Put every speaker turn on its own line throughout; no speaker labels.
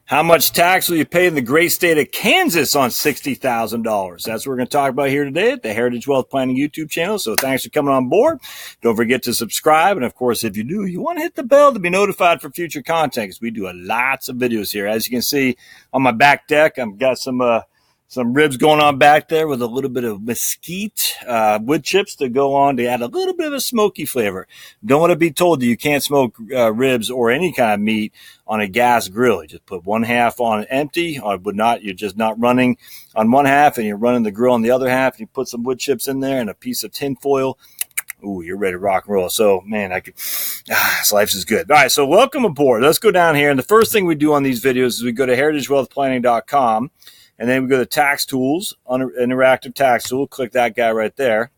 How much tax will you pay in the great state of Kansas on $60,000? That's what we're going to talk about here today at the Heritage Wealth Planning YouTube channel. So thanks for coming on board. Don't forget to subscribe. And of course, if you do, you want to hit the bell to be notified for future content, because we do lots of videos here. As you can see on my back deck, I've got some ribs going on back there with a little bit of mesquite wood chips to go on to add a little bit of a smoky flavor. Don't want to be told that you can't smoke ribs or any kind of meat on a gas grill. You just put one half on empty, or you're just not running on one half and you're running the grill on the other half, and you put some wood chips in there and a piece of tin foil. Ooh, you're ready to rock and roll. So, man, this life is good. All right, so welcome aboard. Let's go down here. And the first thing we do on these videos is we go to heritagewealthplanning.com. And then we go to Tax Tools, Interactive Tax Tool. Click that guy right there.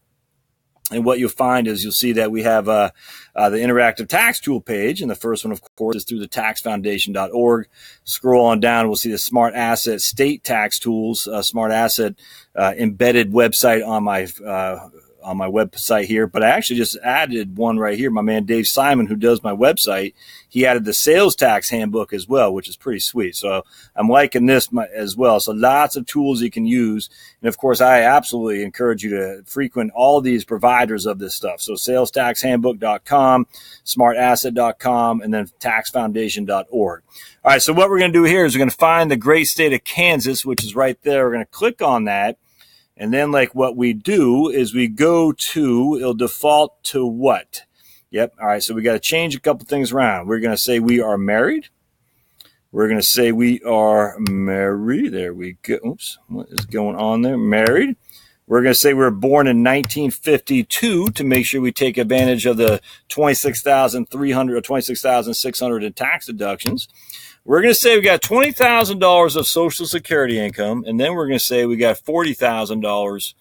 And what you'll find is you'll see that we have the Interactive Tax Tool page. And the first one, of course, is through the taxfoundation.org. Scroll on down, we'll see the Smart Asset State Tax Tools, Smart Asset embedded website on my website here. But I actually just added one right here. My man Dave Simon, who does my website, he added the sales tax handbook as well, which is pretty sweet. So I'm liking this as well. So lots of tools you can use. And of course, I absolutely encourage you to frequent all these providers of this stuff. So salestaxhandbook.com, smartasset.com, and then taxfoundation.org. All right. So what we're going to do here is we're going to find the great state of Kansas, which is right there. We're going to click on that. And then what we do is we go to, it'll default to what? Yep. All right. So we got to change a couple things around. We're going to say we are married. We're going to say we are married. There we go. Oops. What is going on there? Married. We're going to say we were born in 1952 to make sure we take advantage of the $26,300 or $26,600 in tax deductions. We're going to say we got $20,000 of Social Security income, and then we're going to say we got $40,000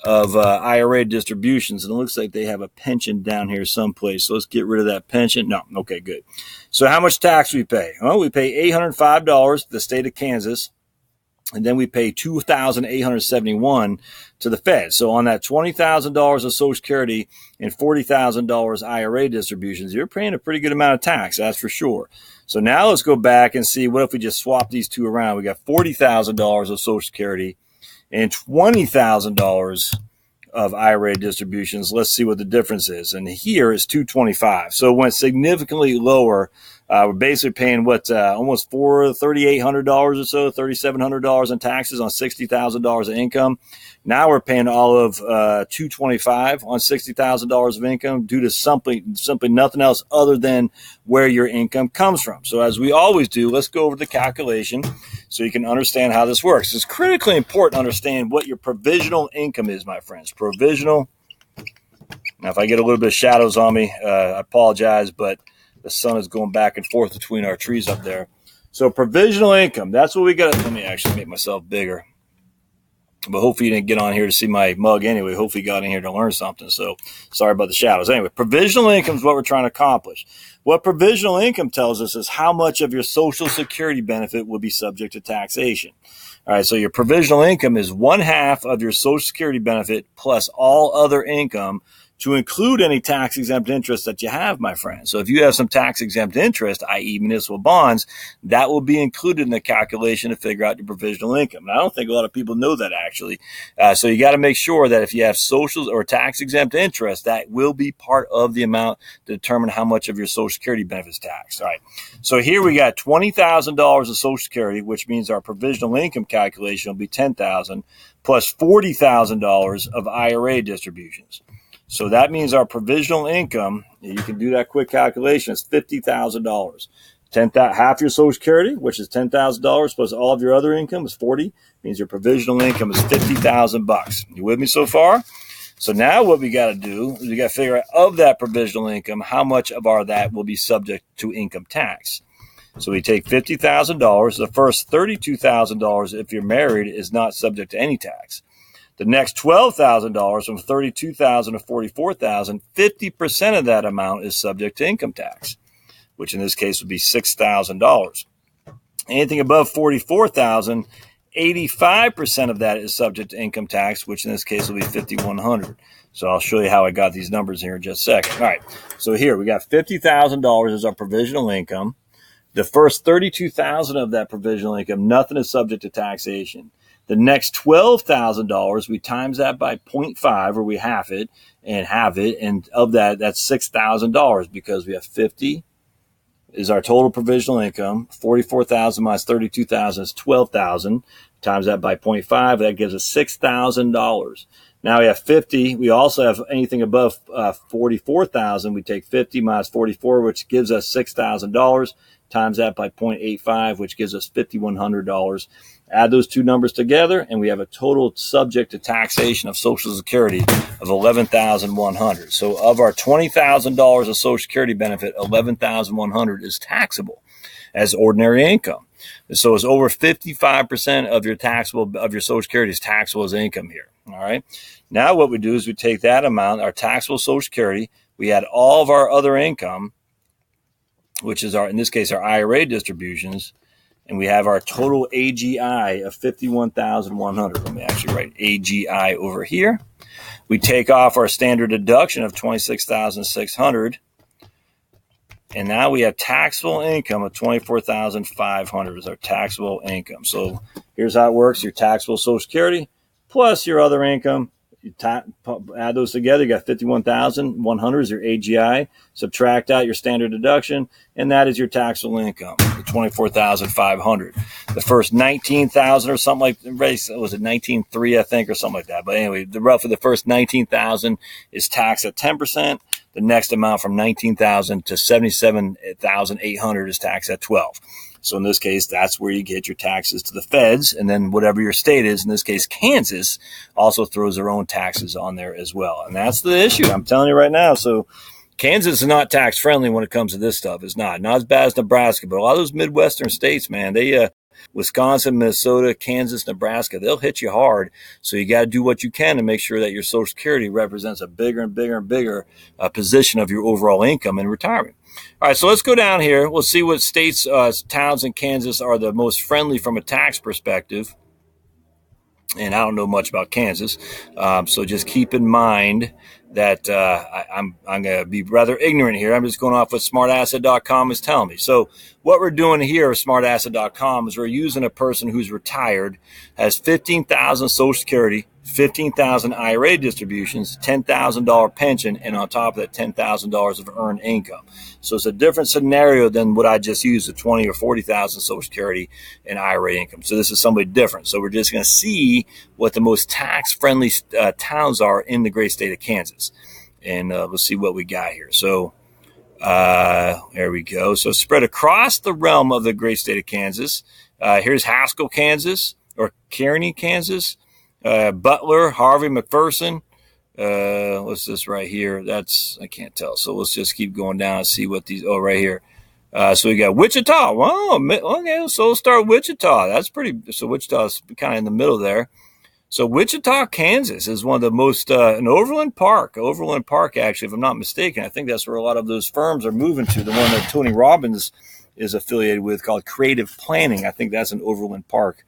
of IRA distributions. And it looks like they have a pension down here someplace. So let's get rid of that pension. No. Okay, good. So how much tax we pay? Well, we pay $805 to the state of Kansas. And then we pay $2,871 to the Fed. So on that $20,000 of Social Security and $40,000 IRA distributions, you're paying a pretty good amount of tax, that's for sure. So now let's go back and see, what if we just swap these two around? We got $40,000 of Social Security and $20,000 of IRA distributions. Let's see what the difference is. And here is $225. So it went significantly lower. We're basically paying almost $3,800 or so, $3,700 in taxes on $60,000 of income. Now we're paying all of $225 on $60,000 of income due to simply nothing else other than where your income comes from. So as we always do, let's go over the calculation so you can understand how this works. It's critically important to understand what your provisional income is, my friends. Provisional. Now, if I get a little bit of shadows on me, I apologize, but the sun is going back and forth between our trees up there. So provisional income, that's what we got. Let me actually make myself bigger. But hopefully you didn't get on here to see my mug anyway. Hopefully you got in here to learn something. So sorry about the shadows. Anyway, provisional income is what we're trying to accomplish. What provisional income tells us is how much of your Social Security benefit will be subject to taxation. All right, so your provisional income is 1/2 of your Social Security benefit plus all other income, to include any tax-exempt interest that you have, my friend. So if you have some tax-exempt interest, i.e. municipal bonds, that will be included in the calculation to figure out your provisional income. And I don't think a lot of people know that, actually. So you got to make sure that if you have social or tax-exempt interest, that will be part of the amount to determine how much of your Social Security benefits taxed. All right. So here we got $20,000 of Social Security, which means our provisional income calculation will be $10,000 plus $40,000 of IRA distributions. So that means our provisional income, you can do that quick calculation, is $50,000. Half your Social Security, which is $10,000 plus all of your other income is $40,000, means your provisional income is $50,000. You with me so far? So now what we got to do is we got to figure out, of that provisional income, how much of that will be subject to income tax. So we take $50,000. The first $32,000, if you're married, is not subject to any tax. The next $12,000 from $32,000 to $44,000, 50% of that amount is subject to income tax, which in this case would be $6,000. Anything above $44,000, 85% of that is subject to income tax, which in this case will be $5,100. So I'll show you how I got these numbers here in just a second. All right. So here we got $50,000 as our provisional income. The first $32,000 of that provisional income, nothing is subject to taxation. The next $12,000, we times that by 0.5, or we half it, and of that, that's $6,000, because we have 50 is our total provisional income. 44,000 minus 32,000 is 12,000. Times that by 0.5, that gives us $6,000. Now we have 50. We also have anything above 44,000. We take 50 minus 44, which gives us $6,000. Times that by 0.85, which gives us $5,100. Add those two numbers together, and we have a total subject to taxation of Social Security of $11,100. So of our $20,000 of Social Security benefit, $11,100 is taxable as ordinary income. So it's over 55% of your Social Security is taxable as income here. All right. Now what we do is we take that amount, our taxable Social Security, we add all of our other income, which is in this case, our IRA distributions, and we have our total AGI of $51,100. Let me actually write AGI over here. We take off our standard deduction of $26,600. And now we have taxable income of $24,500 is our taxable income. So here's how it works. Your taxable Social Security plus your other income. You add those together, you got $51,100 is your AGI. Subtract out your standard deduction, and that is your taxable income, the $24,500. The first $19,000 or something like that, was it $19,300, I think, or something like that. But anyway, roughly the first $19,000 is taxed at 10%. The next amount from $19,000 to $77,800 is taxed at 12%. So in this case, that's where you get your taxes to the feds, and then whatever your state is, in this case, Kansas, also throws their own taxes on there as well. And that's the issue. I'm telling you right now. So Kansas is not tax friendly when it comes to this stuff. It's not as bad as Nebraska, but a lot of those Midwestern states, man, Wisconsin, Minnesota, Kansas, Nebraska, they'll hit you hard. So you got to do what you can to make sure that your Social Security represents a bigger and bigger and bigger position of your overall income in retirement. All right, so let's go down here. We'll see what states, towns in Kansas are the most friendly from a tax perspective. And I don't know much about Kansas, so just keep in mind that I'm going to be rather ignorant here. I'm just going off what smartasset.com is telling me. So what we're doing here at smartasset.com is we're using a person who's retired, has $15,000 Social Security, $15,000 IRA distributions, $10,000 pension, and on top of that, $10,000 of earned income. So it's a different scenario than what I just used, the $20,000 or $40,000 Social Security and IRA income. So this is somebody different. So we're just going to see what the most tax-friendly towns are in the great state of Kansas. And let's see what we got here. So there we go. So spread across the realm of the great state of Kansas. Here's Haskell, Kansas, or Kearney, Kansas. Butler, Harvey, McPherson. What's this right here? I can't tell. So let's just keep going down and see what these, right here. So we got Wichita. Wow. Okay. So we'll start Wichita. That's so Wichita's kind of in the middle there. So Wichita, Kansas is one of the most, in Overland Park, actually, if I'm not mistaken. I think that's where a lot of those firms are moving to. The one that Tony Robbins is affiliated with called Creative Planning. I think that's in Overland Park.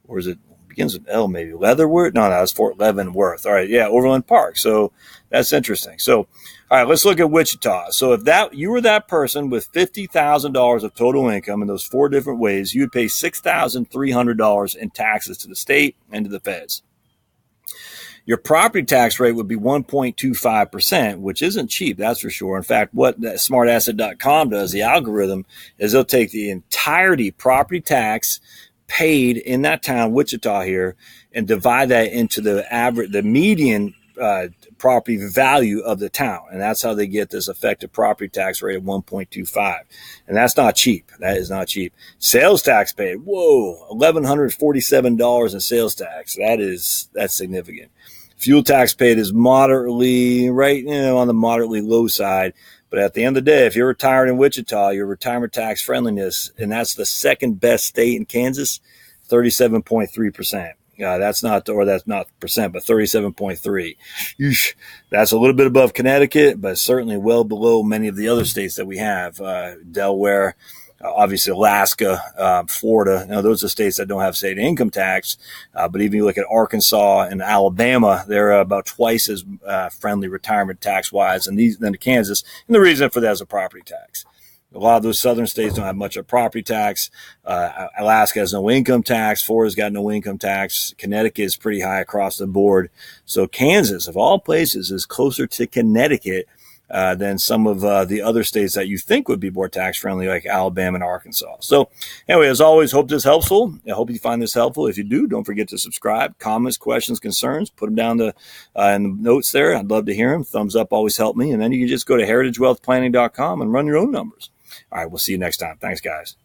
Or is it? Begins with L, maybe Leatherwood. No, that's Fort Leavenworth. All right, yeah, Overland Park. So that's interesting. So, all right, let's look at Wichita. So if you were that person with $50,000 of total income in those four different ways, you would pay $6,300 in taxes to the state and to the feds. Your property tax rate would be 1.25%, which isn't cheap, that's for sure. In fact, what smartasset.com does, the algorithm, is they'll take the entirety property tax paid in that town, Wichita here, and divide that into the median property value of the town. And that's how they get this effective property tax rate of 1.25. And that's not cheap. That is not cheap. Sales tax paid. Whoa, $1,147 in sales tax. That's significant. Fuel tax paid is moderately, on the moderately low side. But at the end of the day, if you're retired in Wichita, your retirement tax friendliness, and that's the second best state in Kansas, 37.3%. That's not percent, but 37.3. That's a little bit above Connecticut, but certainly well below many of the other states that we have. Delaware, obviously Alaska, Florida. Now, those are states that don't have state income tax. But even you look at Arkansas and Alabama, they're about twice as friendly retirement tax wise than Kansas. And the reason for that is a property tax. A lot of those southern states don't have much of property tax. Alaska has no income tax. Florida's got no income tax. Connecticut is pretty high across the board. So Kansas, of all places, is closer to Connecticut than some of the other states that you think would be more tax friendly, like Alabama and Arkansas. So anyway, as always, hope this is helpful. I hope you find this helpful. If you do, don't forget to subscribe. Comments, questions, concerns, put them down in the notes there. I'd love to hear them. Thumbs up always help me. And then you can just go to heritagewealthplanning.com and run your own numbers. All right, we'll see you next time. Thanks, guys.